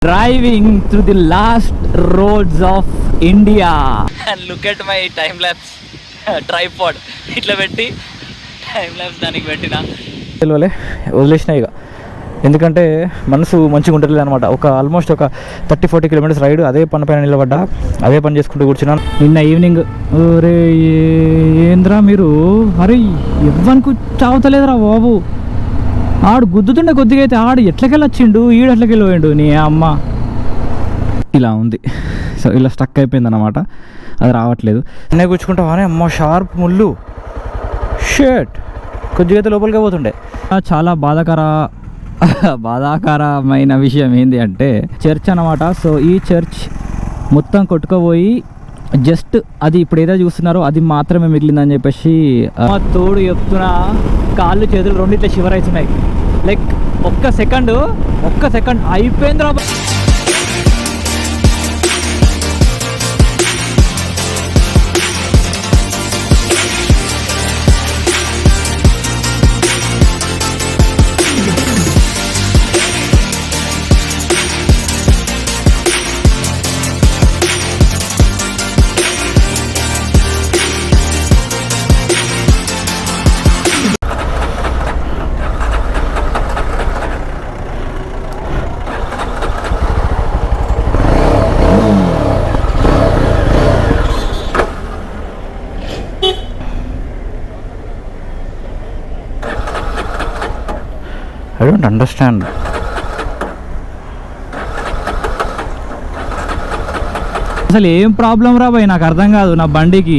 Driving through the last roads of India and look at my time lapse tripod ఇట్లా పెట్టి time lapse దానికి పెట్టిన వదిలేసిన ఇక ఎందుకంటే మనసు మంచిగా ఉంటుంది అనమాట. ఒక ఆల్మోస్ట్ ఒక 30-40 కిలోమీటర్స్ రైడ్ అదే పని పైన నిలబడ్డా, అదే పని చేసుకుంటూ కూర్చున్నాను. నిన్న ఈవినింగ్ రే ఏంద్రా మీరు అరే ఇవ్వనుకు చావుతలేదురా బాబు, ఆడు గుద్దుతుండే కొద్దిగా అయితే ఆడు ఎట్లకెళ్ళొచ్చిండు, ఈడు ఎట్లకెళ్ళి పోయిండు నీ అమ్మ. ఇలా ఉంది. సో ఇలా స్టక్ అయిపోయింది అన్నమాట, అది రావట్లేదు. అన్నీ కూర్చుకుంటావానే అమ్మ షార్ప్ ముళ్ళు షర్ట్ కొద్దిగా అయితే లోపలికి పోతుండే. చాలా బాధాకరమైన విషయం ఏంటి అంటే చర్చ్ అన్నమాట. సో ఈ చర్చ్ మొత్తం కొట్టుకుపోయి జస్ట్ అది ఇప్పుడు ఏదో చూస్తున్నారో అది మాత్రమే మిగిలిందని చెప్పేసి తోడు చెప్తున్నా. కాళ్ళు చేతులు రెండు ఇట్లా షివర్ అవుతున్నాయి. లైక్ ఒక్క సెకండ్ అయిపోయిందిరా. I don't understand. అసలు ఏం ప్రాబ్లం రా భయ్, నాకు అర్థం కాదు. నా బండికి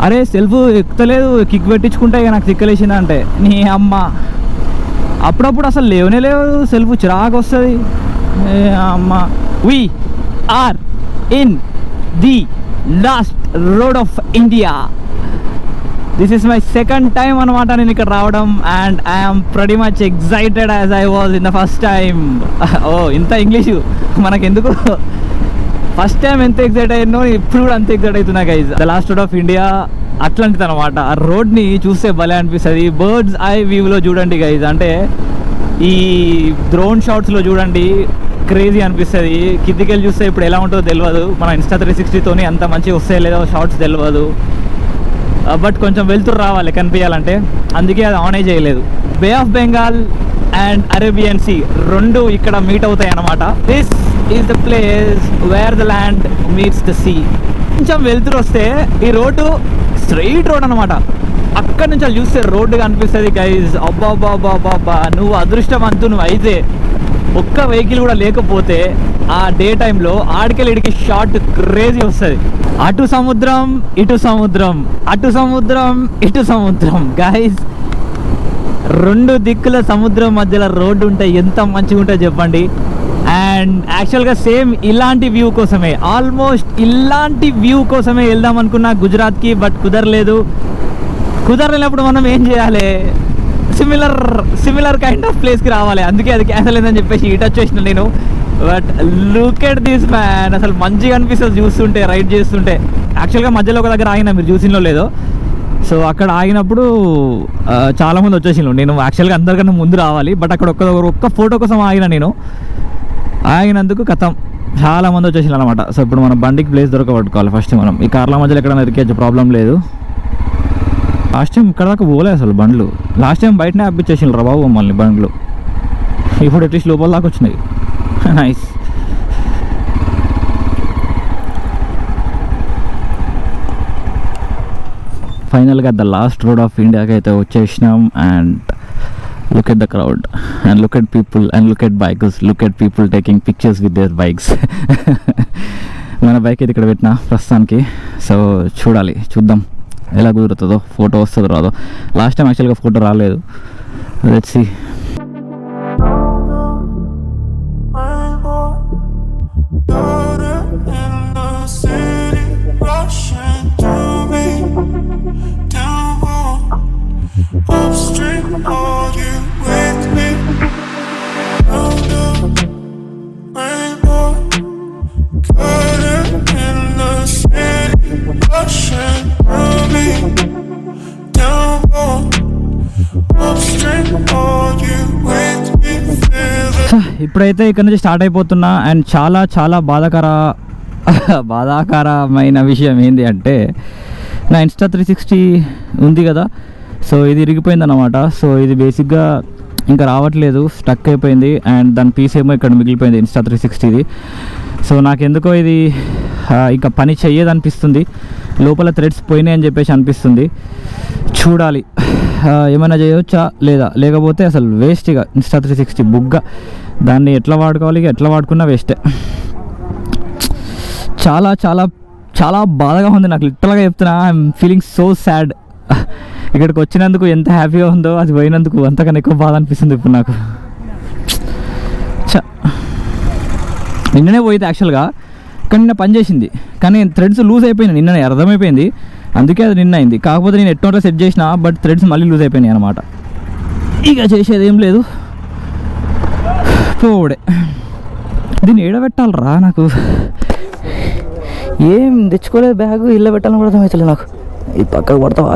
అరే సెల్ఫ్ ఎక్కుతలేదు, కిక్ పెట్టించుకుంటే ఇక నాకు తిక్కలేసింది అంటే నీ అమ్మ. అప్పుడప్పుడు అసలు లేవనే లేవు, సెల్ఫ్ చిరాకు వస్తుంది అమ్మ. We are in the last road of India. This is my second time అనమాట నేను ఇక్కడ రావడం, and I'm pretty much excited as I was in the first time. ఓ ఇంత ఇంగ్లీషు మనకెందుకు, ఫస్ట్ టైం ఎంత ఎక్సైట్ అయ్యానో ఇప్పుడు కూడా అంత ఎక్సైట్ అవుతున్నా guys. The last road of India అట్లాంటిది అనమాట. ఆ రోడ్ని చూస్తే భలే అనిపిస్తుంది. బర్డ్స్ ఐ వ్యూలో చూడండి గైజ్, అంటే ఈ డ్రోన్ షాట్స్లో చూడండి క్రేజీ అనిపిస్తుంది. కిందికెళ్ళి చూస్తే ఇప్పుడు ఎలా ఉంటుందో తెలియదు, మన Insta 360తోని అంత మంచిగా వస్తాయో లేదో షార్ట్స్ తెలియదు. బట్ కొంచెం వెళ్తురు రావాలి కనిపించాలంటే, అందుకే అది ఆనే చేయలేదు. Bay of Bengal and Arabian sea రెండు ఇక్కడ మీట్ అవుతాయి అన్నమాట. This is the place where the land meets the sea. కొంచెం వెళ్తురు వస్తే ఈ రోడ్డు స్ట్రైట్ రోడ్ అనమాట. అక్కడి నుంచి అది చూస్తే రోడ్డు కనిపిస్తుంది గైజ్. అబ్బాబ్బాబ్బాబ్బా, నువ్వు అదృష్టవంతు నువ్వు అయితే. ఒక్క వెహికల్ కూడా లేకపోతే ఆ డే టైంలో ఆడికెళ్ళి ఇడికి షార్ట్ క్రేజీ వస్తుంది. అటు సముద్రం ఇటు సముద్రం, అటు సముద్రం ఇటు సముద్రం గైజ్. రెండు దిక్కుల సముద్రం మధ్యలో రోడ్డు ఉంటే ఎంత మంచిగా ఉంటుంది చెప్పండి. అండ్ యాక్చువల్గా సేమ్ ఇలాంటి వ్యూ కోసమే, ఆల్మోస్ట్ ఇలాంటి వ్యూ కోసమే వెళ్దాం అనుకున్నా గుజరాత్కి, బట్ కుదరలేనప్పుడు మనం ఏం చేయాలి, సిమిలర్ కైండ్ ఆఫ్ ప్లేస్కి రావాలి. అందుకే అది క్యాన్సల్ అయిందని చెప్పేసి ఇటు వచ్చేసిన నేను. But look at this man, అసలు మంచిగా అనిపిస్తుంది చూస్తుంటే, రైడ్ చేస్తుంటే. యాక్చువల్గా మధ్యలో ఒక దగ్గర ఆగినా, మీరు చూసినో లేదో. సో అక్కడ ఆగినప్పుడు చాలామంది వచ్చేసిండ్రు. నేను యాక్చువల్గా అందరికన్నా ముందు రావాలి, బట్ అక్కడ ఒక్క ఫోటో కోసం ఆగిన. నేను ఆగినందుకు కథం చాలామంది వచ్చేసిండ్రు అనమాట. సో ఇప్పుడు మనం బండికి ప్లేస్ దొరకబట్టుకోవాలి ఫస్ట్. మనం ఈ కార్ల మధ్యలో ఎక్కడైనా ఎరికేచ్చు, ప్రాబ్లం లేదు. లాస్ట్ టైం ఇక్కడ దాకా పోలే అసలు బండ్లు. లాస్ట్ టైం బయటనే ఆపిచ్చేసిండ్రు రా బాబు మమ్మల్ని బండ్లు. ఇప్పుడు అట్లీస్ట్ లోపల దాకా వచ్చినాయి. నైస్. ఫైనల్గా ద లాస్ట్ రోడ్ ఆఫ్ ఇండియాకి అయితే వచ్చేసినాం. And look at the crowd and look at people and look at bikes, look at people taking pictures with their bikes. మన బైక్ అయితే ఇక్కడ పెట్టినా ప్రస్తుతానికి. సో చూద్దాం ఎలా కుదురుతుందో, ఫోటో వస్తుందో రాదో. లాస్ట్ టైం యాక్చువల్గా ఫోటో రాలేదు. Let's see. ఇప్పుడైతే ఇక్కడ నుంచి స్టార్ట్ అయిపోతున్నా. అండ్ చాలా చాలా బాధాకరమైన విషయం ఏంటి అంటే నా ఇన్స్టా 360 ఉంది కదా, సో ఇది ఇరిగిపోయింది అన్నమాట. సో ఇది బేసిక్గా ఇంకా రావట్లేదు, స్టక్ అయిపోయింది. అండ్ దాని పీస్ ఏమో ఇక్కడ మిగిలిపోయింది ఇన్స్టా 360ది. సో నాకెందుకో ఇది ఇంకా పని చెయ్యేది అనిపిస్తుంది, లోపల థ్రెడ్స్ పోయినాయి అని చెప్పేసి అనిపిస్తుంది. చూడాలి ఏమైనా చేయవచ్చా లేకపోతే అసలు వేస్ట్ ఇక ఇన్స్టా 360 బుగ్గ. దాన్ని ఎట్లా వాడుకోవాలి, ఎట్లా వాడుకున్నా వేస్టే. చాలా చాలా చాలా బాధగా ఉంది నాకు, లిటరల్గా చెప్తున్నా. I'm feeling so sad. ఇక్కడికి వచ్చినందుకు ఎంత హ్యాపీగా ఉందో అది పోయినందుకు అంతకన్నా ఎక్కువ బాధ అనిపిస్తుంది ఇప్పుడు నాకు. నిన్ననే పోయింది యాక్చువల్గా, కానీ నిన్న పని చేసింది, కానీ థ్రెడ్స్ లూజ్ అయిపోయినాయి నిన్ననే, అర్థమైపోయింది. అందుకే అది నిన్న అయింది. కాకపోతే నేను ఎట్టోటో సెట్ చేసిన, బట్ థ్రెడ్స్ మళ్ళీ లూజ్ అయిపోయినాయి అనమాట. ఇక చేసేది ఏం లేదు, పోడే. దీన్ని ఏడబెట్టాలరా, నాకు ఏం తెచ్చుకోలేదు బ్యాగ్, ఇళ్ళ పెట్టాలని కూడా అర్థమవుతలేదు నాకు. ఈ పక్కకు పడతావా?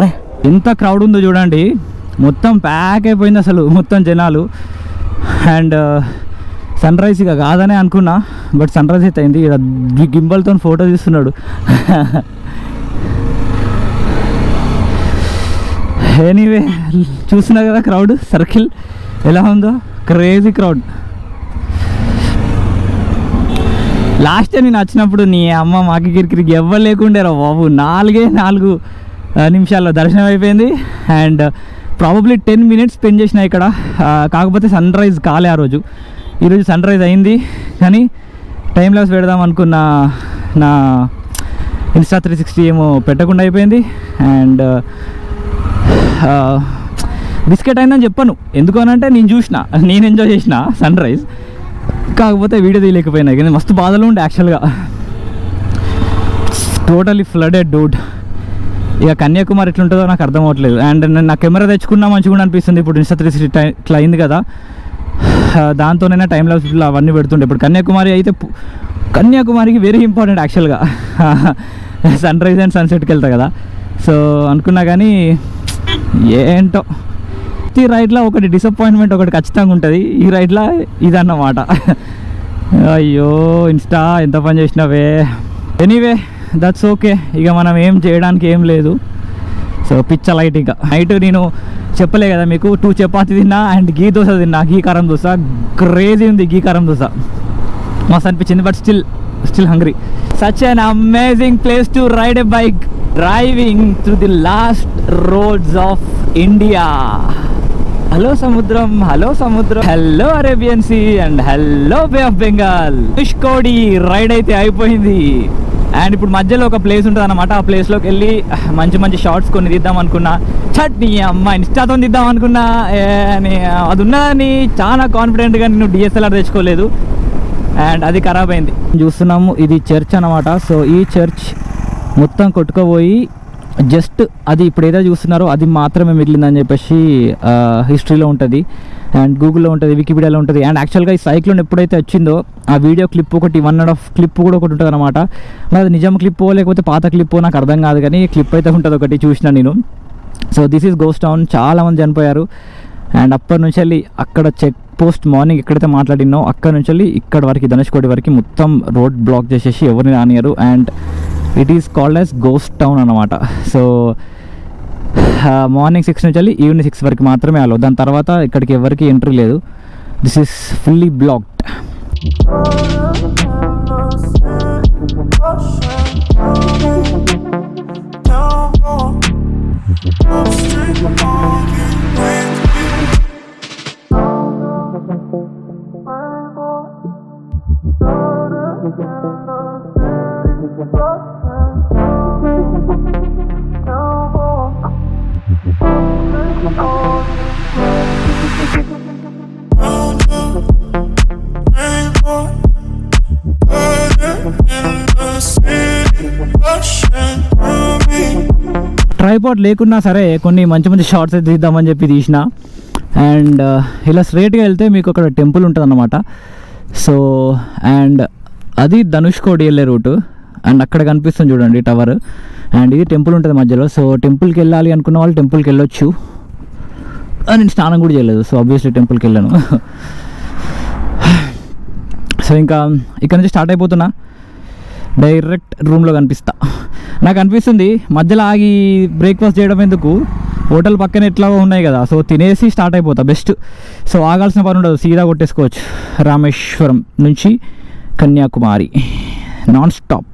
ఎంత క్రౌడ్ ఉందో చూడండి, మొత్తం ప్యాక్ అయిపోయింది అసలు మొత్తం జనాలు. అండ్ సన్ రైజ్ ఇక కాదనే అనుకున్నా, బట్ సన్ రైజ్ అయితే అయింది. ఇక్కడ గింబల్తో ఫోటో తీస్తున్నాడు. ఎనీవే చూస్తున్నా కదా క్రౌడ్ సర్కిల్ ఎలా ఉందో, క్రేజీ క్రౌడ్. లాస్ట్ టైం నేను వచ్చినప్పుడు నీ అమ్మ మాకి కిరికిరికి ఎవ్వరు లేకుండారా బాబు, 4 నిమిషాల్లో దర్శనం అయిపోయింది. అండ్ ప్రాబబ్లీ 10 minutes స్పెండ్ చేసిన ఇక్కడ. కాకపోతే సన్ రైజ్ కాలే ఆ రోజు, ఈరోజు సన్ రైజ్ అయింది. కానీ టైం లాస్ పెడదాం అనుకున్న నా ఇన్స్టా 360 ఏమో పెట్టకుండా అయిపోయింది. అండ్ బిస్కెట్ అయిందని చెప్పను, ఎందుకు అని అంటే నేను ఎంజాయ్ చేసిన సన్ రైజ్, కాకపోతే వీడియో తీయలేకపోయినా. కానీ మస్తు బాధలు ఉండే యాక్చువల్గా, టోటలీ ఫ్లడెడ్ డూడ్. ఇక కన్యాకుమారి ఎట్లుంటుందో నాకు అర్థం అవ్వట్లేదు. అండ్ నేను నా కెమెరా తెచ్చుకున్నా మంచిగా అనిపిస్తుంది. ఇప్పుడు ఇన్స్టా 360 ఇట్లా అయింది కదా, దాంతోనైనా టైం లాస్ అవన్నీ పెడుతుండే. ఇప్పుడు కన్యాకుమారికి వెరీ ఇంపార్టెంట్ యాక్చువల్గా, సన్ రైజ్ అండ్ సన్సెట్కి వెళ్తా కదా. సో అనుకున్నా కానీ ఏంటో, ఈ రైడ్లో ఒకటి డిసప్పాయింట్మెంట్ ఒకటి ఖచ్చితంగా ఉంటుంది. ఈ రైడ్లో ఇదన్నమాట. అయ్యో ఇన్స్టా ఎంత పని చేసినావే. ఎనీవే దట్స్ ఓకే, ఇక మనం ఏం చేయడానికి ఏం లేదు. సో పిచ్చ లైట్. ఇక నైట్ నేను చెప్పలే కదా మీకు, 2 చపాతీ తిన్నా అండ్ గీ దోశ తిన్నా, గీ కారం దోశ. క్రేజీ ఉంది గీ కారం దోశ, మస్తు అనిపించింది. But still hungry. Such an amazing place to ride a bike, driving through the last roads of India. Hello సముద్రం, hello Arabian sea and hello bay of Bengal. Dhanushkodi ride అయితే అయిపోయింది. అండ్ ఇప్పుడు మధ్యలో ఒక ప్లేస్ ఉంటుంది అనమాట, ఆ ప్లేస్లోకి వెళ్ళి మంచి షార్ట్స్ కొన్ని తీద్దాం అనుకున్నా. నీ అమ్మ ఇన్స్టాతో తీద్దాం అనుకున్నా, అది ఉన్నదని చాలా కాన్ఫిడెంట్గా నేను DSLR తెచ్చుకోలేదు. అండ్ అది ఖరాబ్ అయింది. చూస్తున్నాము ఇది చర్చ్ అనమాట. సో ఈ చర్చ్ మొత్తం కొట్టుకుపోయి జస్ట్ అది ఇప్పుడు ఏదో చూస్తున్నారో అది మాత్రమే మిగిలిందని చెప్పేసి హిస్టరీలో ఉంటుంది, అండ్ గూగుల్లో ఉంటుంది, వికీపీడియాలో ఉంటుంది. అండ్ యాక్చువల్గా ఈ సైక్లోన్ ఎప్పుడైతే వచ్చిందో ఆ వీడియో క్లిప్ ఒకటి 1.5 క్లిప్ కూడా ఒకటి ఉంటుంది అనమాట. మరి అది నిజం క్లిప్పో లేకపోతే పాత క్లిప్పో నాకు అర్థం కాదు, కానీ క్లిప్ అయితే ఉంటుంది ఒకటి, చూసిన నేను. So this is ghost town, చాలామంది చనిపోయారు. అండ్ అప్పటి నుంచి వెళ్ళి అక్కడ చెక్ పోస్ట్ మార్నింగ్ ఎక్కడైతే మాట్లాడినో అక్కడ నుంచి వెళ్ళి ఇక్కడ వరకు ధనుష్కోడి వరకు మొత్తం రోడ్ బ్లాక్ చేసేసి ఎవరిని రానియరు. And it is called as ghost town అనమాట. సో మార్నింగ్ 6 నుంచి వెళ్ళి ఈవినింగ్ 6 వరకు మాత్రమే అలో, దాని తర్వాత ఇక్కడికి ఎవరికి ఎంట్రీ లేదు. This is fully blocked. Tripod లేకున్నా సరే కొన్ని మంచి షార్ట్స్ అయితే తీద్దామని చెప్పి తీసిన. అండ్ ఇలా స్ట్రైట్గా వెళ్తే మీకు అక్కడ టెంపుల్ ఉంటుంది అన్నమాట. సో అండ్ అది ధనుష్కోడి వెళ్ళే రూటు. అండ్ అక్కడ కనిపిస్తుంది చూడండి టవర్, అండ్ ఇది టెంపుల్ ఉంటుంది మధ్యలో. సో టెంపుల్కి వెళ్ళాలి అనుకున్న వాళ్ళు టెంపుల్కి వెళ్ళొచ్చు. నేను స్నానం కూడా చేయలేదు, సో ఆబ్వియస్లీ టెంపుల్కి వెళ్ళాను. సో ఇంకా ఇక్కడ నుంచి స్టార్ట్ అయిపోతున్నా, డైరెక్ట్ రూమ్లో కనిపిస్తా. నాకు అనిపిస్తుంది మధ్యలో ఆగి బ్రేక్ఫాస్ట్ చేయడం ఎందుకు, హోటల్ పక్కన ఎట్లా ఉన్నాయి కదా, సో తినేసి స్టార్ట్ అయిపోతా బెస్ట్. సో ఆగాల్సిన పని ఉండదు, సీదా కొట్టేసుకోవచ్చు. రామేశ్వరం నుంచి కన్యాకుమారి నాన్ స్టాప్.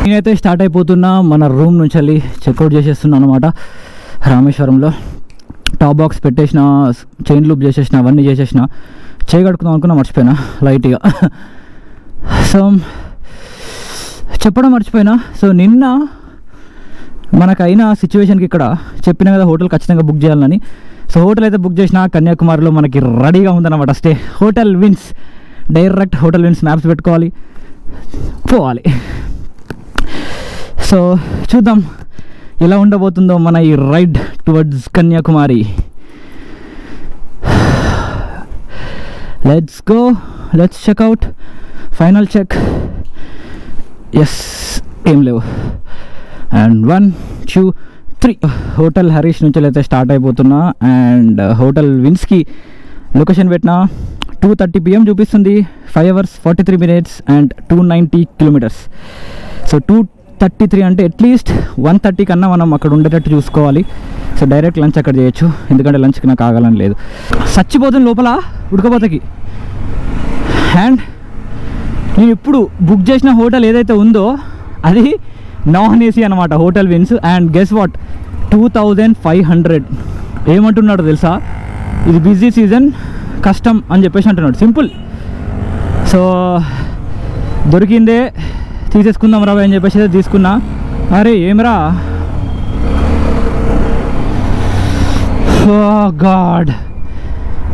నేనైతే స్టార్ట్ అయిపోతున్నా, మన రూమ్ నుంచి వెళ్ళి చెక్అవుట్ చేసేస్తున్నా అనమాట. రామేశ్వరంలో టాప్ బాక్స్ పెట్టేసిన, చైన్ లూప్ చేసేసిన, అవన్నీ చేసేసిన. చేయి కడుకుందాం అనుకున్నా, మర్చిపోయినా లైట్గా. సో చెప్పడం మర్చిపోయినా, సో నిన్న మనకైన సిచ్యువేషన్కి ఇక్కడ చెప్పిన కదా హోటల్ ఖచ్చితంగా బుక్ చేయాలని. సో హోటల్ అయితే బుక్ చేసిన, కన్యాకుమారిలో మనకి రెడీగా ఉందన్నమాట stay. Hotel Vins, direct hotel Vins maps పెట్టుకోవాలి, పోవాలి. సో చూద్దాం ఎలా ఉండబోతుందో మన ఈ ride towards Kanyakumari. Let's go, let's checkout. Final check. Yes, ఏం లేవు. అండ్ 1 2 3 హోటల్ హరీష్ నుంచి అయితే స్టార్ట్ అయిపోతున్నా. అండ్ హోటల్ విన్స్కి లొకేషన్ పెట్టినా 2:30 PM చూపిస్తుంది. 5 hours 43 minutes and 290 kilometers. So 2:33 అంటే అట్లీస్ట్ 1:30 కన్నా మనం అక్కడ ఉండేటట్టు చూసుకోవాలి. సో డైరెక్ట్ లంచ్ అక్కడ చేయొచ్చు, ఎందుకంటే లంచ్కి నాకు ఆగాలని లేదు. చచ్చిపోతుంది లోపల ఉడకపోతకి. అండ్ నేను ఇప్పుడు బుక్ చేసిన హోటల్ ఏదైతే ఉందో అది నాన్ ఏసీ అనమాట, hotel Vins. And guess what, 2500. ఏమంటున్నాడు తెలుసా, ఇది బిజీ సీజన్, కష్టం అని చెప్పేసి అంటున్నాడు. సింపుల్. సో దొరికిందే తీసేసుకుందాం రా అని చెప్పేసి తీసుకున్నా. అరే ఏమరా, గాడ్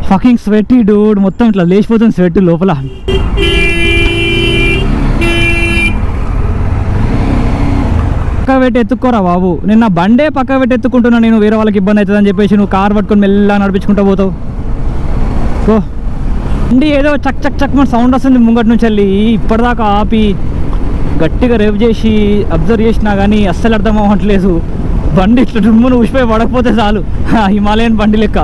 ఫకింగ్ స్వెట్టి డూడ్, మొత్తం ఇట్లా లేచిపోతుంది స్వెట్ లోపల. పక్క పెట్టి ఎత్తుక్కోరా బాబు, నేను నా బండే పక్క పెట్టి ఎత్తుకుంటున్నా. నేను వేరే వాళ్ళకి ఇబ్బంది అవుతుందని చెప్పేసి నువ్వు కార్ పట్టుకొని మెల్లగా నడిపించుకుంటూ పోతావు. ఓ అండి, ఏదో చక్ చక్ చక్ మన సౌండ్ వస్తుంది ముంగటి నుంచి వెళ్ళి. ఇప్పటిదాకా ఆపి గట్టిగా రేవ్ చేసి అబ్జర్వ్ చేసినా కానీ అస్సలు అర్థం అవ్వట్లేదు. బండి ఇట్లా డుమ్మును ఊసిపోయి పడకపోతే చాలు, హిమాలయన్ బండి లెక్క.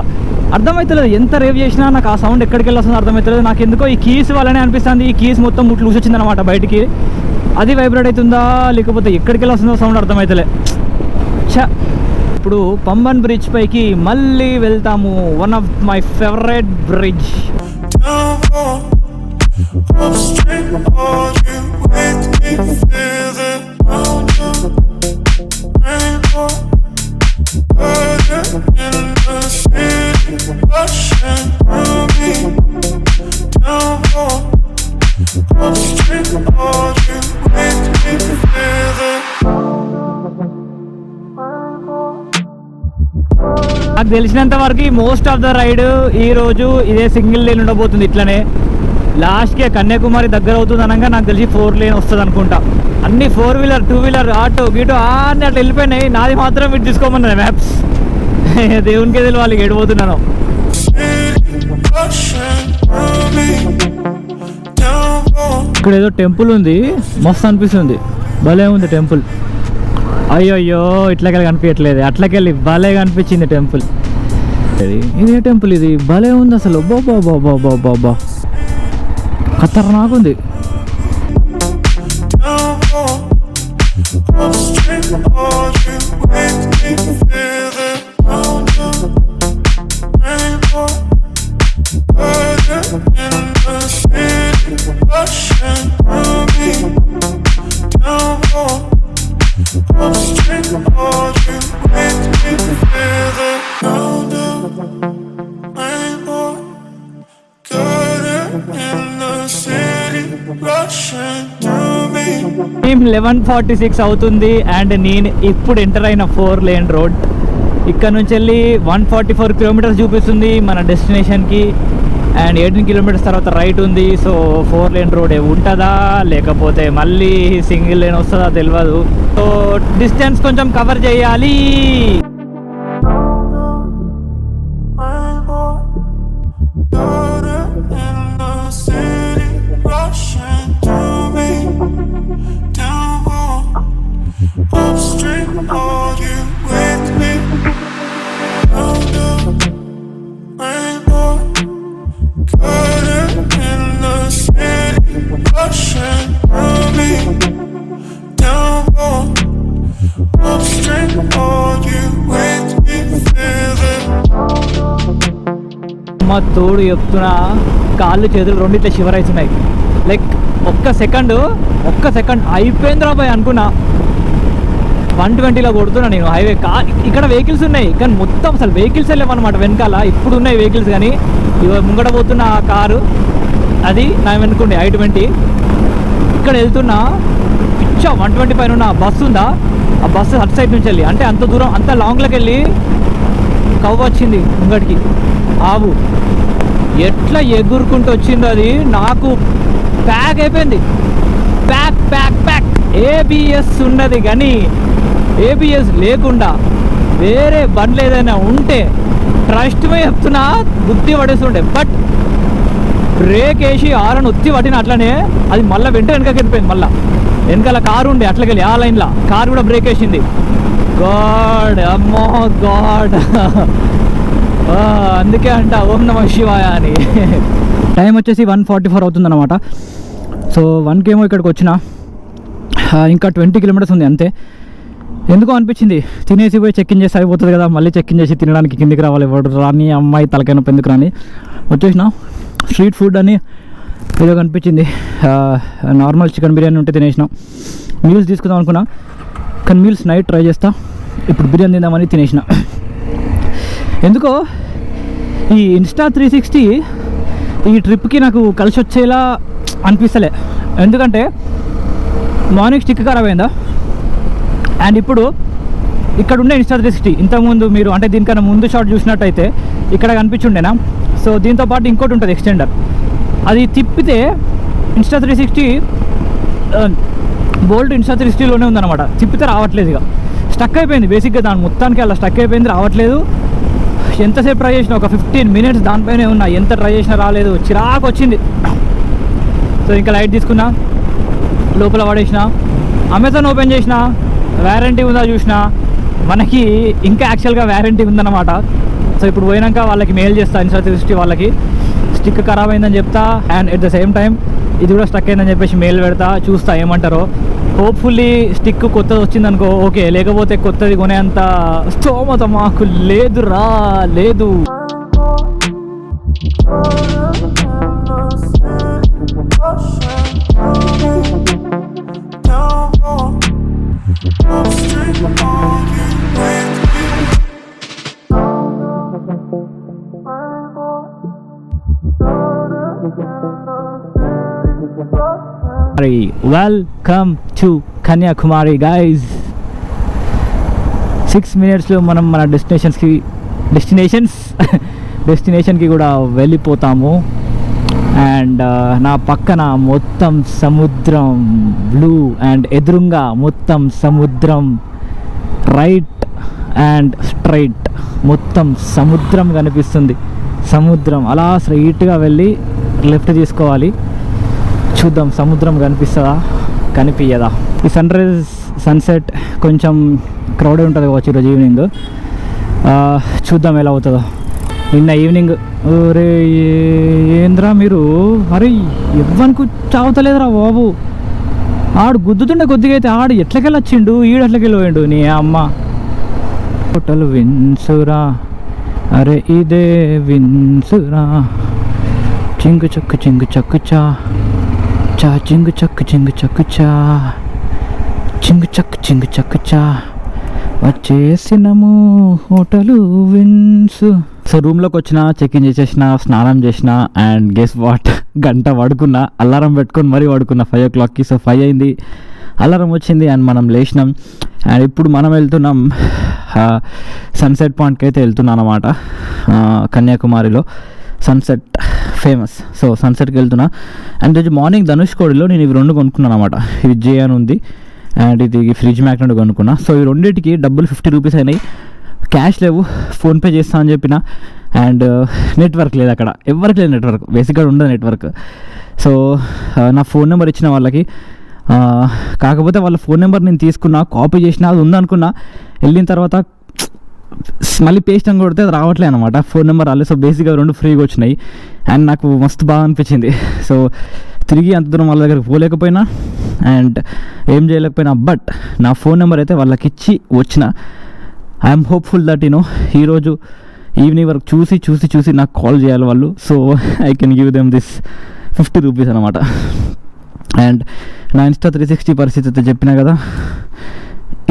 అర్థమవుతలేదు, ఎంత రేవ్ చేసినా నాకు ఆ సౌండ్ ఎక్కడికి వెళ్ళి వస్తుందో అర్థమవుతలేదు. నాకు ఎందుకో ఈ కీస్ వల్లనే అనిపిస్తుంది. ఈ కీస్ మొత్తం ముట్లు ఊసొచ్చింది అనమాట బయటికి. అది వైబ్రేట్ అవుతుందా లేకపోతే ఎక్కడికి వెళ్ళి వస్తుందో సౌండ్ అర్థమవుతలే. ఇప్పుడు పంబన్ బ్రిడ్జ్ పైకి మళ్ళీ వెళ్తాము. One of my favourite bridge. నాకు తెలిసినంత వరకు మోస్ట్ ఆఫ్ ద రైడ్ ఈ రోజు ఇదే సింగిల్ లేన్ ఉండబోతుంది. ఇట్లనే లాస్ట్కి కన్యాకుమారి దగ్గర అవుతుంది అనగా నాకు తెలిసి 4 lane వస్తుంది అనుకుంటా. అన్ని 4 wheeler 2 wheeler ఆటో గీటో అన్నీ అట్లా వెళ్ళిపోయినాయి. నాది మాత్రం ఇటు తీసుకోమన్నది మ్యాప్స్. దేవునికే తెలియాలి ఏడిపోతున్నాను. ఇక్కడ ఏదో టెంపుల్ ఉంది, మస్తు అనిపిస్తుంది, భలే ఉంది టెంపుల్. అయ్యో ఇట్లకెళ్ళి కనిపించట్లేదు, అట్లకెళ్ళి భలే కనిపించింది టెంపుల్. ఇదే టెంపుల్, ఇది భలే ఉంది అసలు. బాబా ఖతర్నాకుంది. టైం 11:46 అవుతుంది. అండ్ నేను ఇప్పుడు ఎంటర్ అయిన 4 lane రోడ్. ఇక్కడ నుంచి వెళ్ళి 144 kilometers చూపిస్తుంది మన డెస్టినేషన్కి. అండ్ 18 kilometers తర్వాత రైట్ ఉంది. సో 4 lane రోడే ఉంటుందా లేకపోతే మళ్ళీ సింగిల్ లేన్ వస్తుందా తెలియదు. సో డిస్టెన్స్ కొంచెం కవర్ చేయాలి. అమ్మ తోడు చెప్తున్నా, కాళ్ళు చేతులు రెండిట్లా షివర్ అవుతున్నాయి. లైక్ ఒక్క సెకండ్ అయిపోయింది రాబాయ్ అనుకున్నా. 120లో కొడుతున్నా నేను హైవే. ఇక్కడ వెహికల్స్ ఉన్నాయి కానీ మొత్తం అసలు వెహికల్స్ లేవన్నమాట వెనకాల. ఇప్పుడు ఉన్నాయి వెహికల్స్ కానీ ముంగట పోతున్న ఆ కారు అది నా వెనుకుండే I-20. ఇక్కడ వెళ్తున్నా పిచ్చా 120 పైన ఉన్న బస్సు ఉందా, ఆ బస్సు అటు సైడ్ నుంచి వెళ్ళి అంటే అంత దూరం అంత లాంగ్లోకి వెళ్ళి కవ్వ వచ్చింది ముంగటికి. ఆవు ఎట్లా ఎగురుకుంటూ వచ్చిందో అది నాకు ప్యాక్ అయిపోయింది. ప్యాక్ ABS ఉన్నది కానీ ABS లేకుండా వేరే బండ్లు ఏదైనా ఉంటే ట్రస్ట్ మీద చెప్తున్నా బుద్ధి పడేస్తుండే. బట్ బ్రేక్ వేసి ఆరని ఒత్తి పట్టిన అట్లనే అది మళ్ళీ వెనకకి వెళ్ళిపోయింది. మళ్ళీ వెనకాల కారు ఉండే అట్లకెళ్ళి ఆ లైన్లో కారు కూడా బ్రేక్ వేసింది. గాడ్ అమ్మో గాడ్ అందుకే అంట ఓం నమ శివాయ అని. టైం వచ్చేసి 1:44 అవుతుందన్నమాట. సో 1కేమో ఇక్కడికి వచ్చిన, ఇంకా 20 కిలోమీటర్స్ ఉంది అంతే. ఎందుకో అనిపించింది తినేసి పోయి చెక్ ఇన్ చేసి అయిపోతుంది కదా, మళ్ళీ చెక్ ఇన్ చేసి తినడానికి కిందికి రావాలి, ఎవడు రాని అమ్మాయి తలకైనా పెందుకు రాని వచ్చేసిన. స్ట్రీట్ ఫుడ్ అని ఏదో కనిపించింది, నార్మల్ చికెన్ బిర్యానీ ఉంటే తినేసినాం. మీల్స్ తీసుకుందాం అనుకున్నా కానీ మీల్స్ నైట్ ట్రై చేస్తా, ఇప్పుడు బిర్యానీ తిందామని తినేసిన. ఎందుకో ఈ Insta 360 ఈ ట్రిప్కి నాకు కలిసి వచ్చేలా అనిపిస్తలే. ఎందుకంటే మార్నింగ్ స్టిక్ ఖరాబ్ అయిందా, అండ్ ఇప్పుడు ఇక్కడ ఉండే Insta 360 ఇంతకుముందు మీరు అంటే దీనికన్నా ముందు షాట్ చూసినట్టయితే ఇక్కడ కనిపించుండేనా. సో దీంతో పాటు ఇంకోటి ఉంటుంది ఎక్స్టెండర్, అది తిప్పితే Insta 360 బోల్ట్ Insta 360లోనే ఉందన్నమాట. తిప్పితే రావట్లేదు, ఇక స్టక్ అయిపోయింది. బేసిక్గా దాని మొత్తానికి అలా స్టక్ అయిపోయింది, రావట్లేదు. ఎంతసేపు ట్రై చేసినా ఒక 15 మినిట్స్ దానిపైనే ఉన్నా, ఎంత ట్రై చేసినా రాలేదు, చిరాకు వచ్చింది. సో ఇంకా లైట్ తీసుకున్నా, లోపల పడేసిన, అమెజాన్ ఓపెన్ చేసిన, వ్యారంటీ ఉందా చూసిన, మనకి ఇంకా యాక్చువల్గా వ్యారంటీ ఉందన్నమాట. సో ఇప్పుడు పోయినాక వాళ్ళకి మెయిల్ చేస్తా Insta 360 వాళ్ళకి, స్టిక్ ఖరాబ్ అయిందని చెప్తా, and at the same time ఇది కూడా స్టక్ అయిందని చెప్పేసి మెయిల్ పెడతా, చూస్తా ఏమంటారో. హోప్ఫుల్లీ స్టిక్ కొత్తది వచ్చిందనుకో ఓకే, లేకపోతే కొత్తది కొనేంత స్తోమత మాకు లేదురా, లేదు. Welcome to Kanyakumari guys. 6 మినిట్స్లో మనం మన డెస్టినేషన్కి కూడా వెళ్ళిపోతాము. అండ్ నా పక్కన మొత్తం సముద్రం బ్లూ, అండ్ ఎదురుగా మొత్తం సముద్రం, రైట్ అండ్ స్ట్రైట్ మొత్తం సముద్రం కనిపిస్తుంది. సముద్రం అలా స్ట్రైట్గా వెళ్ళి లెఫ్ట్ తీసుకోవాలి. చూద్దాం సముద్రం కనిపిస్తుందా కనిపించదా. ఈ సన్సెట్ కొంచెం క్రౌడే ఉంటుంది కావచ్చు ఈరోజు ఈవినింగ్, చూద్దాం ఎలా అవుతుందో. నిన్న ఈవినింగ్ ఒరే ఏంద్రా మీరు, అరే ఇవ్వనుకు చావుతలేదురా బాబు, ఆడు గుద్దుతుండే కొద్దిగా అయితే ఆడు ఎట్లకెళ్ళి వచ్చిండు, ఈడు ఎట్లకెళ్ళి పోయిండు నీ అమ్మ. హోటల్ విన్సురా, అరే ఇదే విన్సురా, చింగు చక్కు చా చా చింగు చక్కు చా చింగు చక్కు చా వచ్చేసినము హోటలు విన్స్. సో రూమ్లోకి వచ్చిన, చెక్ ఇన్ చేసేసిన, స్నానం చేసిన, అండ్ గెస్ వాట్, గంట పడుకున్నా, అలారం పెట్టుకొని మరీ పడుకున్నా 5 o'clockకి. సో 5 అయింది, అలారం వచ్చింది, అండ్ మనం లేచినాం. అండ్ ఇప్పుడు మనం వెళ్తున్నాం సన్సెట్ పాయింట్కి అయితే వెళ్తున్నాం అన్నమాట. కన్యాకుమారిలో సన్సెట్ ఫేమస్, సో సన్సెట్కి వెళ్తున్నా. అండ్ రోజు మార్నింగ్ ధనుష్కోడిలో నేను ఇవి 2 కొనుక్కున్నాను అనమాట. ఇది జే అని ఉంది, అండ్ ఇది ఫ్రిడ్జ్ మ్యాగ్నెట్ కొనుక్కున్నా. సో ఈ రెండింటికి డబ్బులు 50 రూపీస్ అయినాయి. క్యాష్ లేవు, ఫోన్పే చేస్తా అని చెప్పిన. అండ్ నెట్వర్క్ లేదు అక్కడ, ఎవరికి లేదు నెట్వర్క్, బేసిక్గా ఉండదు నెట్వర్క్. సో నా ఫోన్ నెంబర్ ఇచ్చిన వాళ్ళకి, కాకపోతే వాళ్ళ ఫోన్ నెంబర్ నేను తీసుకున్నా, కాపీ చేసిన, అది ఉందనుకున్నా. వెళ్ళిన తర్వాత మళ్ళీ పేస్ట్ అని కొడితే అది రావట్లే అనమాట, ఫోన్ నెంబర్ రాలేదు. సో బేసిక్గా 2 ఫ్రీగా వచ్చినాయి, అండ్ నాకు మస్తు బాగా అనిపించింది. సో తిరిగి అంత దూరం వాళ్ళ దగ్గరికి పోలేకపోయినా అండ్ ఏం చేయలేకపోయినా, బట్ నా ఫోన్ నెంబర్ అయితే వాళ్ళకి ఇచ్చి వచ్చిన. ఐఎమ్ హోప్ఫుల్ దట్ ఈరోజు ఈవినింగ్ వరకు చూసి నాకు కాల్ చేయాలి వాళ్ళు. So I can give them this 50 rupees అనమాట. అండ్ నా ఇన్స్టా 360 పరిస్థితి అయితే చెప్పినా కదా,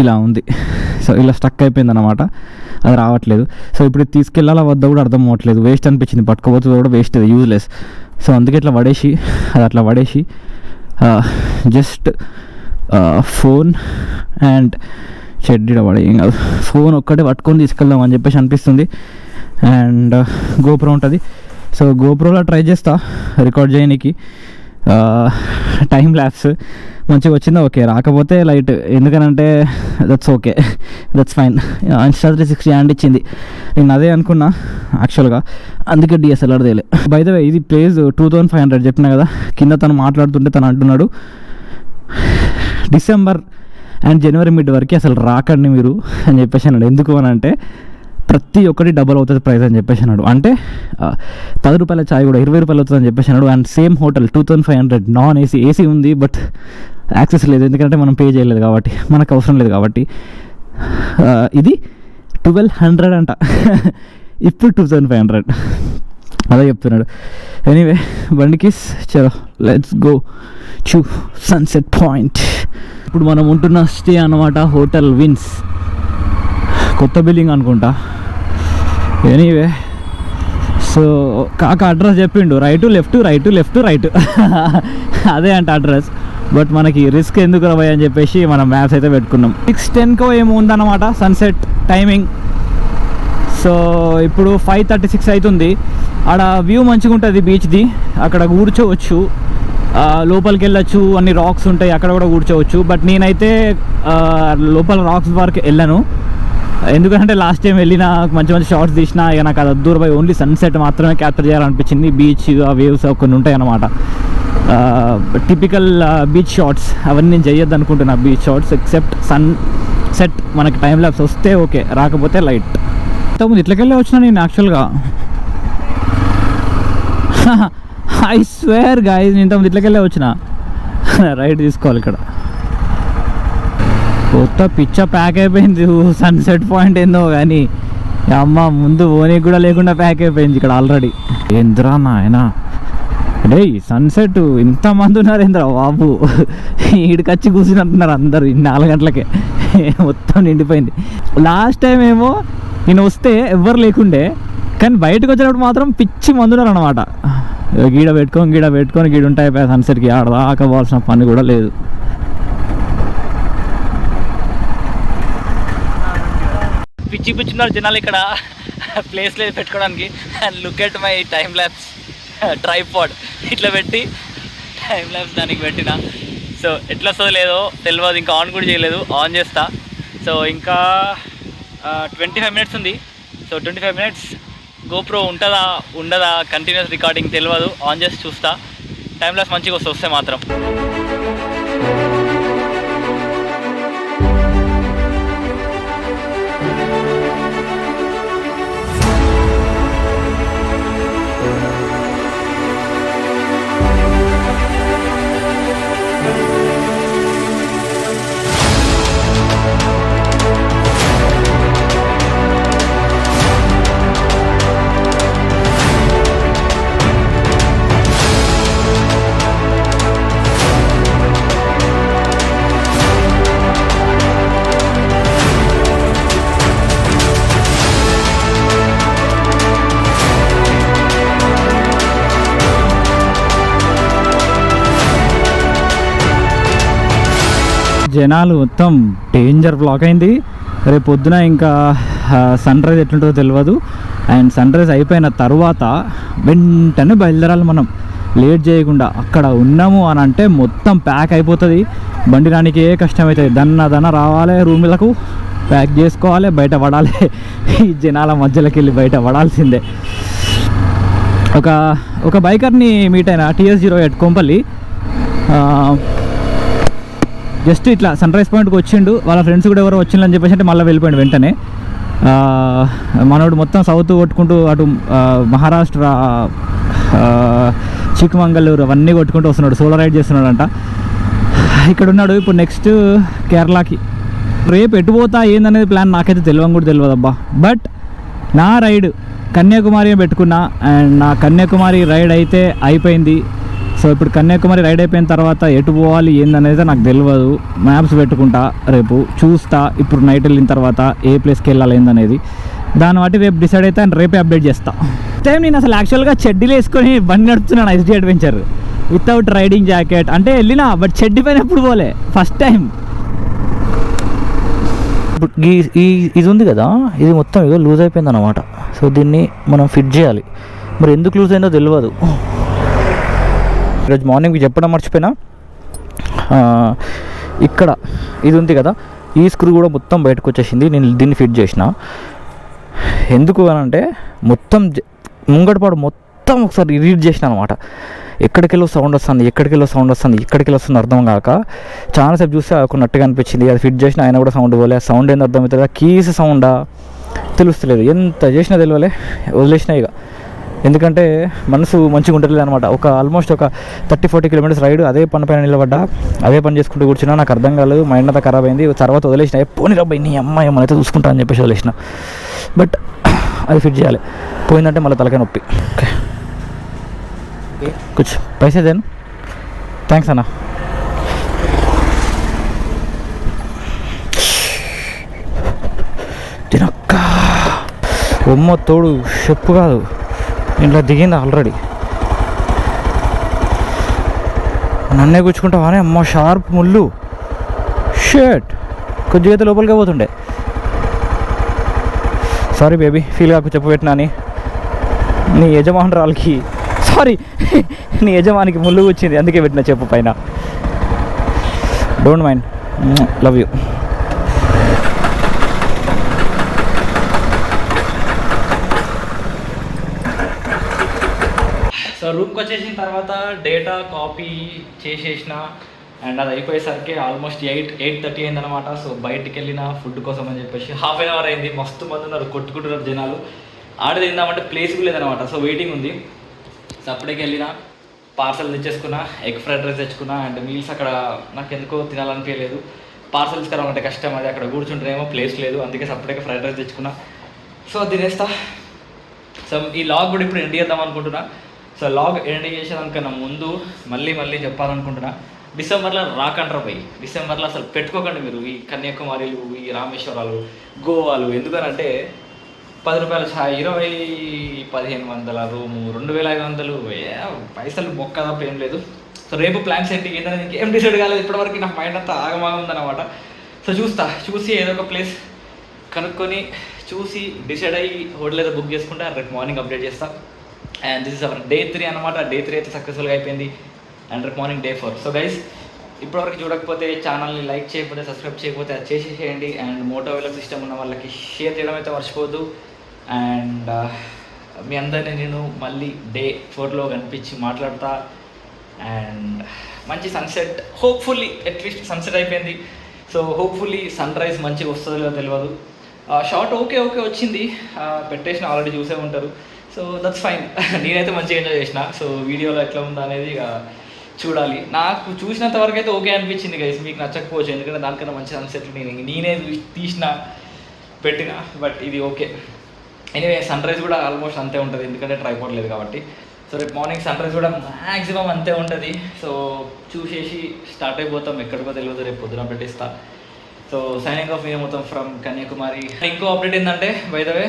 ఇలా ఉంది. సో ఇలా స్టక్ అయిపోయింది అనమాట, అది రావట్లేదు. సో ఇప్పుడు తీసుకెళ్ళాలా వద్దా కూడా అర్థం అవ్వట్లేదు. వేస్ట్ అనిపించింది, పట్టుకోపోతుంది కూడా వేస్ట్, అది యూజ్లెస్. సో అందుకే ఇట్లా పడేసి జస్ట్ ఫోన్ అండ్ షెడ్యూల్ పడే ఏం కాదు, ఫోన్ ఒక్కటే పట్టుకొని తీసుకెళ్దాం అని చెప్పేసి అనిపిస్తుంది. అండ్ గోప్రో ఉంటుంది. సో గోప్రోలో ట్రై చేస్తా రికార్డ్ చేయడానికి. టైం ల్యాప్స్ మంచిగా వచ్చిందా ఓకే, రాకపోతే లైట్, ఎందుకనంటే that's okay, that's fine. Insta 360 hand ఇచ్చింది, నేను అదే అనుకున్నా యాక్చువల్గా, అందుకే డిఎస్ఎల్ఆర్ తేలే. బై ద వే ఇది ప్రైస్ 2500 చెప్పినా కదా. కింద తను మాట్లాడుతుంటే తను అంటున్నాడు డిసెంబర్ అండ్ జనవరి మిడ్ వరకు అసలు రాకండి మీరు అని చెప్పేసి అన్నాడు. ఎందుకు అని అంటే ప్రతి ఒక్కటి డబల్ అవుతుంది ప్రైస్ అని చెప్పేసి అన్నాడు. అంటే 10 రూపాయల ఛాయ్ కూడా 20 రూపాయలు అవుతుంది అని చెప్పేసి అన్నాడు. And same hotel 2500 non AC, AC ఉంది బట్ యాక్సెస్ లేదు, ఎందుకంటే మనం పే చేయలేదు కాబట్టి, మనకు అవసరం లేదు కాబట్టి. ఇది 1200 అంట, ఇప్పుడు 2500 అదే చెప్తున్నాడు. ఎనీవే బండికి చలో let's go to sunset point. ఇప్పుడు మనం ఉంటున్న స్టే అన్నమాట హోటల్ విన్స్, కొత్త బిల్డింగ్ అనుకుంటా. ఎనీవే సో కాక అడ్రస్ చెప్పిండు, రైటు లెఫ్ట్ అదే అంట అడ్రస్. బట్ మనకి రిస్క్ ఎందుకు రాబోయ్ అని చెప్పేసి మనం మ్యాప్స్ అయితే పెట్టుకున్నాం. 6:10 ఏమో ఉందన్నమాట సన్సెట్ టైమింగ్. సో ఇప్పుడు 5:36 అవుతుంది. ఆడ వ్యూ మంచిగా ఉంటుంది బీచ్ది, అక్కడ కూర్చోవచ్చు, లోపలికి వెళ్ళచ్చు, అన్ని రాక్స్ ఉంటాయి అక్కడ కూడా కూర్చోవచ్చు. బట్ నేనైతే లోపల రాక్స్ వరకు వెళ్ళాను, ఎందుకంటే లాస్ట్ టైం వెళ్ళిన మంచి షార్ట్స్ తీసిన, ఇక నాకు అది దూరం పోయి ఓన్లీ సన్సెట్ మాత్రమే క్యాప్చర్ చేయాలనిపించింది. బీచ్ ఆ వేవ్స్ కొన్ని ఉంటాయి అన్నమాట, టిపికల్ బీచ్ షార్ట్స్ అవన్నీ నేను చేయొద్దు అనుకుంటున్నా. బీచ్ షార్ట్స్ ఎక్సెప్ట్ సన్సెట్ మనకి టైం ల్యాప్స్ వస్తే ఓకే, రాకపోతే లైట్. ఇంతకుముందు ఇట్లకెళ్ళి వచ్చినా నేను యాక్చువల్గా, ఐ స్వేర్ గాయ్స్ నేను ఇంతకుముందు ఇట్లకెళ్ళి వచ్చిన. రైట్ తీసుకోవాలి ఇక్కడ, కొత్త పిచ్చ ప్యాక్ అయిపోయింది. సన్సెట్ పాయింట్ ఏందో కానీ అమ్మ ముందు ఓనికి కూడా లేకుండా ప్యాక్ అయిపోయింది ఇక్కడ ఆల్రెడీ. ఏంద్రా నాయన డే సన్సెట్ ఇంతమంది ఉన్నారు ఏంద్రా బాబు, ఈడికొచ్చి కూర్చున్నట్టున్నారు అందరు 4 గంటలకే, మొత్తం నిండిపోయింది. లాస్ట్ టైం ఏమో నేను వస్తే ఎవ్వరు లేకుండే, కానీ బయటకు వచ్చినప్పుడు మాత్రం పిచ్చి మందున్నారు అనమాట. గీడ పెట్టుకొని గీడ ఉంటాయి సన్సెట్కి, ఆడదాకా పోవాల్సిన పని కూడా లేదు. పిచ్చిన్నారు జనాలు ఇక్కడ, ప్లేస్ లేదు పెట్టుకోవడానికి. And look at my time lapse tripod, ఇట్లా పెట్టి టైం ల్యాప్స్ దానికి పెట్టిన. సో ఎట్లా వస్తుందో లేదో తెలియదు, ఇంకా ఆన్ కూడా చేయలేదు, ఆన్ చేస్తా. సో ఇంకా 25 మినిట్స్ ఉంది. సో 25 మినిట్స్ గోప్రో ఉంటుందా ఉండదా కంటిన్యూస్ రికార్డింగ్ తెలియదు, ఆన్ చేసి చూస్తా. టైం ల్యాప్స్ మంచిగా వస్తే మాత్రం. జనాలు మొత్తం డేంజర్ బ్లాక్ అయింది. రేపు పొద్దున ఇంకా సన్ రైజ్ ఎట్లుంటుందో తెలియదు. అండ్ సన్ రైజ్ అయిపోయిన తర్వాత వెంటనే బయలుదేరాలి మనం, లేట్ చేయకుండా. అక్కడ ఉన్నాము అని అంటే మొత్తం ప్యాక్ అయిపోతుంది, బండి రానికి ఏ కష్టమవుతుంది. దన్న రావాలి, రూమ్లకు ప్యాక్ చేసుకోవాలి, బయట పడాలి. ఈ జనాల మధ్యలోకి వెళ్ళి బయట పడాల్సిందే. ఒక బైకర్ని మీట్ అయిన TS08 కొంపల్లి, జస్ట్ ఇట్లా సన్ రైజ్ పాయింట్కి వచ్చిండు, వాళ్ళ ఫ్రెండ్స్ కూడా ఎవరో వచ్చిందని చెప్పేసి అంటే మళ్ళీ వెళ్ళిపోయాడు వెంటనే. మనోడు మొత్తం సౌత్ కొట్టుకుంటూ అటు మహారాష్ట్ర, చిక్మంగళూరు అవన్నీ కొట్టుకుంటూ వస్తున్నాడు, సోలో రైడ్ చేస్తున్నాడంట. ఇక్కడ ఉన్నాడు. ఇప్పుడు నెక్స్ట్ కేరళకి. రేపు ఎటు పోతా ఏందనేది ప్లాన్ నాకైతే తెలియని కూడా తెలియదు అబ్బా. బట్ నా రైడ్ కన్యాకుమారి పెట్టుకున్నా. అండ్ నా కన్యాకుమారి రైడ్ అయితే అయిపోయింది. సో ఇప్పుడు కన్యాకుమారి రైడ్ అయిపోయిన తర్వాత ఎటు పోవాలి ఏందనేది నాకు తెలియదు. మ్యాప్స్ పెట్టుకుంటా, రేపు చూస్తా ఇప్పుడు నైట్ వెళ్ళిన తర్వాత ఏ ప్లేస్కి వెళ్ళాలి ఏందనేది. దాన్ని బట్టి రేపు డిసైడ్ అయితే రేపే అప్డేట్ చేస్తా. టైం నేను అసలు యాక్చువల్గా చెడ్డీలు వేసుకొని బండి నడుపుతున్నాను SD adventure without riding jacket. అంటే వెళ్ళినా బట్ చెడ్డీ పైన ఎప్పుడు పోలే, ఫస్ట్ టైం. ఇప్పుడు ఇది ఉంది కదా, ఇది మొత్తం ఏదో లూజ్ అయిపోయింది అనమాట. సో దీన్ని మనం ఫిట్ చేయాలి. మరి ఎందుకు లూజ్ అయిందో తెలియదు. ఈరోజు మార్నింగ్ మీకు చెప్పడం మర్చిపోయినా, ఇక్కడ ఇది ఉంది కదా, ఈ స్క్రూ కూడా మొత్తం బయటకు వచ్చేసింది. నేను దీన్ని ఫిట్ చేసిన. ఎందుకు అని అంటే మొత్తం ముంగటపాడు మొత్తం ఒకసారి రీడ్ చేసిన అనమాట. ఎక్కడికెళ్ళో సౌండ్ వస్తుంది, ఎక్కడికెళ్ళో సౌండ్ వస్తుంది, ఎక్కడికెళ్ళి వస్తుంది అర్థం కాక చాలాసేపు చూస్తే ఒక నట్టుగా అనిపించింది. అది ఫిట్ చేసిన అయినా కూడా సౌండ్ పోలే. సౌండ్ ఏందో అర్థమవుతుందా, కీస్ సౌండా తెలుస్తలేదు. ఎంత చేసినా తెలియలే, వదిలేసినా ఇక. ఎందుకంటే మనసు మంచిగా ఉండలేదు అనమాట. ఆల్మోస్ట్ ఒక 30-40 కిలోమీటర్స్ రైడ్ అదే పని పైన నిలబడ్డా, అదే పని చేసుకుంటూ కూర్చున్నా. నాకు అర్థం కాలేదు, మైండ్ అంతా ఖరాబ్ అయింది. తర్వాత వదిలేసిన, పోనీ రబ్బాయి నీ అమ్మాయి ఏమైతే చూసుకుంటా అని చెప్పేసి వదిలేసిన. బట్ అది ఫిట్ చేయాలి. పోయిందంటే మళ్ళీ తలకాయ నొప్పి. ఓకే కుచ్ పైసే దేను. థ్యాంక్స్ అన్న. తినక్క బొమ్మ తోడు చెప్పు కాదు, ఇంట్లో దిగింది ఆల్రెడీ. నన్నే కూర్చుకుంటావానే అమ్మ, షార్ప్ ముళ్ళు. షర్ట్ కొద్దిగా అయితే లోపలికి పోతుండే. సారీ బేబీ, ఫీల్ కాకు చెప్పబెట్టినా అని. నీ యజమానురాలకి సారీ, నీ యజమానికి ముళ్ళు వచ్చింది అందుకే పెట్టిన చెప్పు పైన. Don't mind, love you. So రూమ్కి వచ్చేసిన తర్వాత డేటా కాపీ చేసేసిన. అండ్ అది అయిపోయేసరికి ఆల్మోస్ట్ 8:30 అయింది అనమాట. సో బయటికి వెళ్ళిన ఫుడ్ కోసం అని చెప్పేసి ½ an hour అయింది. మస్తు మంది ఉన్నారు, కొట్టుకుంటున్నారు జనాలు. ఆడ తిందామంటే ప్లేస్ లేదనమాట. సో వెయిటింగ్ ఉంది. సో అప్పటికి వెళ్ళిన, పార్సల్ తెచ్చేసుకున్నా, ఎగ్ ఫ్రైడ్ రైస్ తెచ్చుకున్నా. అండ్ మీల్స్ అక్కడ నాకు ఎందుకో తినాలనిపించలేదు. పార్సల్ తీసుకురావాలంటే కష్టం, అది అక్కడ కూర్చుంటేనేమో ప్లేస్ లేదు. అందుకే సపరేట్గా ఫ్రైడ్ రైస్ తెచ్చుకున్నా. సో తినేస్తా. సో ఈ లాగ్ కూడా ఇప్పుడు ఎండ్ చేద్దాం అనుకుంటున్నా. సో లాగ్ ఎండ్ చేసేదానికన్నా ముందు మళ్ళీ చెప్పాలనుకుంటున్నా, డిసెంబర్లో రాకండ్రా పోయి. డిసెంబర్లో అసలు పెట్టుకోకండి మీరు ఈ కన్యాకుమారిలు, ఈ రామేశ్వరాలు, గోవాలు. ఎందుకనంటే ₹10 ఛాయ్, 20-1500 రూము, 2500 పైసలు మొక్క తప్ప ఏం లేదు. సో రేపు ప్లాన్స్ ఏంటి ఏంటనేది ఇంకేం డిసైడ్ కాలేదు ఇప్పటివరకు. నాకు మైండ్ అంతా ఆగమాగం ఉందన్నమాట. సో చూసి ఏదో ఒక ప్లేస్ కనుక్కొని చూసి డిసైడ్ అయ్యి హోటల్ ఏదో బుక్ చేసుకుంటే రేపు మార్నింగ్ అప్డేట్ చేస్తా. And this is our Day 3 అనమాట. Day 3 అయితే సక్సెస్ఫుల్గా అయిపోయింది. అండ్ రేపు మార్నింగ్ Day 4. సో గైస్, ఇప్పటివరకు చూడకపోతే ఛానల్ని లైక్ చేయకపోతే, సబ్స్క్రైబ్ చేయకపోతే అది చేసేసేయండి. అండ్ మోటో వ్లాగ్ సిస్టమ్ ఉన్న వాళ్ళకి షేర్ చేయడం అయితే మర్చిపోవద్దు. అండ్ మీ అందరినీ నేను మళ్ళీ Day 4లో కనిపించి మాట్లాడతా. అండ్ మంచి సన్సెట్, హోప్ఫుల్లీ అట్లీస్ట్ సన్సెట్ అయిపోయింది. సో హోప్ఫుల్లీ సన్ రైజ్ మంచిగా వస్తుందో లేదో తెలియదు. షార్ట్ ఓకే వచ్చింది, పెట్టేసిన ఆల్రెడీ చూసే ఉంటారు. So that's fine. నేనైతే మంచిగా ఎంజాయ్ చేసిన. సో వీడియోలో ఎట్లా ఉందా అనేది ఇక చూడాలి. నాకు చూసినంత వరకు అయితే ఓకే అనిపించింది గైస్. మీకు నచ్చకపోవచ్చు, ఎందుకంటే దానికన్నా మంచి సన్సెట్లు నేనే తీసిన పెట్టిన. బట్ ఇది ఓకే. ఎనీవే సన్ రైజ్ కూడా ఆల్మోస్ట్ అంతే ఉంటుంది, ఎందుకంటే ట్రైపాడ్ లేదు కాబట్టి. సో రేపు మార్నింగ్ సన్ రైజ్ కూడా మ్యాక్సిమం అంతే ఉంటుంది. సో చూసేసి స్టార్ట్ అయిపోతాం. ఎక్కడికో తెలియదు, రేపు పొద్దున పెట్టిస్తా. సో సైనింగ్ ఆఫ్ నేను మొత్తం ఫ్రమ్ కన్యాకుమారి. ఇంకో అప్డేట్ ఏంటంటే, బై ద వే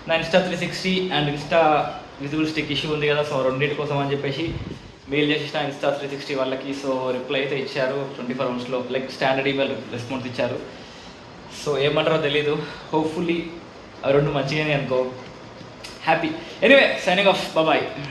నా Insta360 and Insta visible stick issue ఉంది కదా. సో రెండింటి కోసం అని చెప్పేసి మెయిల్ చేసేసిన Insta360 వాళ్ళకి. సో రిప్లై అయితే ఇచ్చారు 24 hours, like standard email response ఇచ్చారు. సో ఏమంటారో తెలీదు. హోప్ఫుల్లీ అవి రెండు మంచిగానే అనుకో. Happy. Anyway signing off, bye.